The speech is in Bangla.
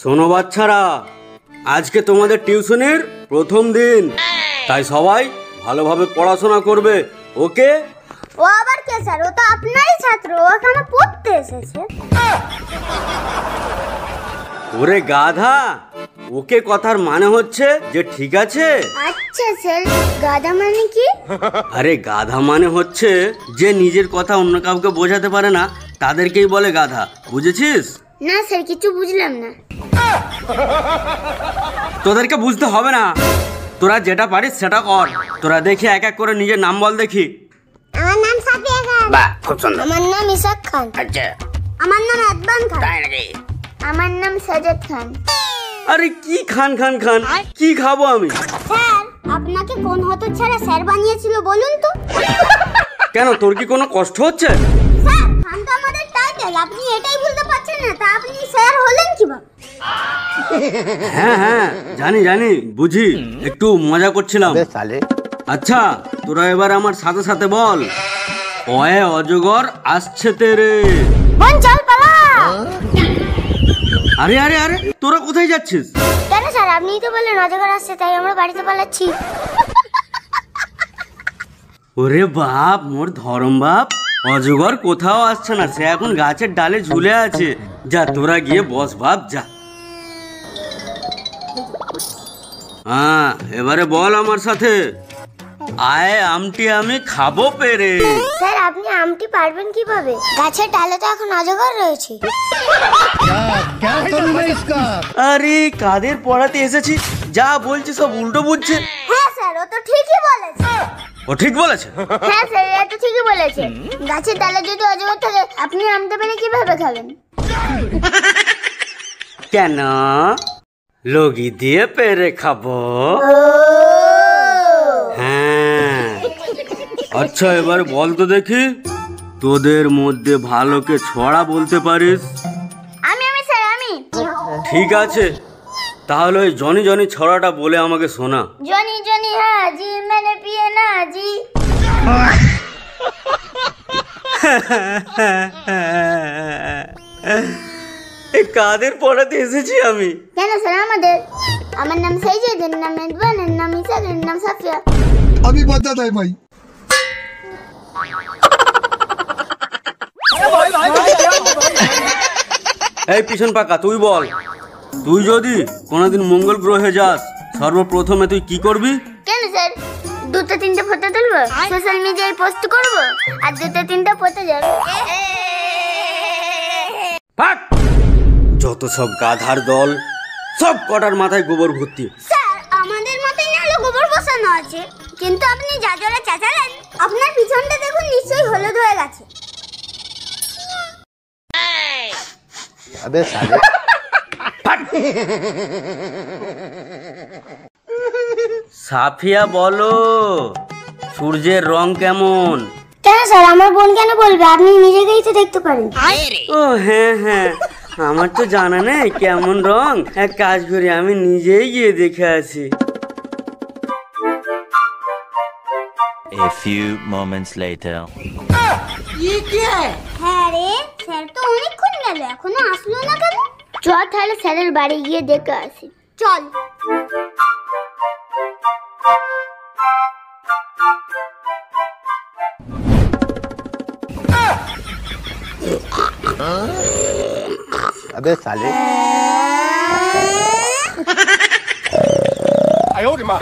শোনো বাচ্চারা, আজকে তোমাদের টিউশনের প্রথম দিন, তাই সবাই ভালোভাবে পড়াশোনা করবে, ওকে? ও আবার কে স্যার? ও তো আপনারই ছাত্র, ও এখানে পড়তে এসেছে। ওরে গাধা, ওকে কথার মানে হচ্ছে যে ঠিক আছে। আচ্ছা স্যার, গাধা মানে কি? আরে গাধা মানে হচ্ছে যে নিজের কথা অন্য কাউকে বোঝাতে পারে না, তাদেরকেই বলে গাধা, বুঝেছিস? না স্যার, কিছু বুঝলাম না। তোদেরকে বুঝতে হবে না, তোরা যেটা পারিস সেটা কর। তোরা দেখি এক এক করে নিজের নাম বল দেখি। আমার নাম সাফিয়া খান। বাহ, খুব সুন্দর। আমার নাম ইসাক খান। আচ্ছা। আমার নাম আদবান খান। তাই নাকি? আমার নাম সাজাদ খান। আরে কি খান খান খান, কি খাবো আমি? স্যার, আপনাকে কোন হতচ্ছাড়া স্যার বানিয়েছিল বলুন তো? কেন, তোর কি কোনো কষ্ট হচ্ছে? স্যার, খান তো আমাদের টাইটেল, আপনি এটাই বলতে পারছেন না, তা আপনি স্যার হলেন কিভাবে? হ্যাঁ হ্যাঁ, জানি জানি, বুঝি, একটু মজা করছিলাম। আচ্ছা, তোরা এবার আমার সাথে সাথে বল, ওয়ে অজগর আসছে তেরে। বল, চল পালা। আরে আরে আরে, তোরা কোথায় যাচ্ছিস? কেন স্যার, আপনিই তো বললেন অজগর আসছে, তাই আমরা বাড়িতে পালাচ্ছি। ওরে বাপ, মোর ধরম বাপ, অজগর কোথাও আসছে না, সে এখন গাছের ডালে ঝুলে আছে। যা, তোরা গিয়ে বস বাপ, যা। হ্যাঁ, এবারে বল আমার সাথে, আয় আমটি আমি খাবো পেরে। স্যার, আপনি আমটি পারবেন কিভাবে? গাছের ডালে তো এখন অজগর রয়েছে। আরে কাদের পড়াতে এসেছি, যা বলছি সব উল্টো বুঝছে। হ্যাঁ স্যার, ও তো ঠিকই বলেছে। ও ঠিক বলেছে? হ্যাঁ স্যার, ও তো ঠিকই বলেছে। গাছের ডালে যদি অজগর থাকে, আপনি আমটা পেরে কিভাবে খাবেন? কেন, লগি দিয়ে পেরে খাবো। হ্যাঁ, আচ্ছা এবার বল তো দেখি, তোদের মধ্যে ভালোকে ছড়া বলতে পারিস? আমি স্যার, আমি। ঠিক আছে, তাহলে ওই জনি জনি ছড়াটা বলে আমাকে শোনা। জনি জনি হাজি मैंने पिए ना जी। এই কাদের পড়াতে এসেছি আমি? কেন স্যার, আমাদের। আমার নাম সাইজাদ, এর নাম আদবান, এর নাম ইসাক, এর নাম সাফিয়া। अभी बता दे भाई। এই পিছন পাকা, তুই বল, তুই যদি কোনোদিন মঙ্গল গ্রহে যাস, সর্বপ্রথমে তুই কি করবি? কেন স্যার, দুটো তিনটে ফটো তুলবো, সোশ্যাল মিডিয়ায় পোস্ট করব, আর দুটো তিনটে পড়তে যাব। ভাগ! যত সব গাধার দল, সব কটার মাথায় গোবর ভর্তি। স্যার, আমাদের মতই নাহলে গোবর বসানো আছে, কিন্তু আপনি যা জোরে চেঁচালেন, আপনার পিছনটা দেখুন, নিশ্চয়ই হলুদ হয়ে গেছে। अबे साले। সাফিয়া বলো, সূর্যের রং কেমন? কেন স্যার, আমার বোন কেন বলবে? আপনি নিজেকেই তো দেখতে পারেন। ও হ্যাঁ হ্যাঁ, আমার তো জানা নেই কেমন রং, এক কাজ করি, আমি নিজেই গিয়ে দেখে আসি। A few moments later. হ্যাঁ রে, স্যার তো অনেকক্ষণ গেল, এখনো আসলো না কেন? চল তাহলে স্যারের বাড়ি গিয়ে দেখে আসি। চল। अबे साले।哎呦我的妈！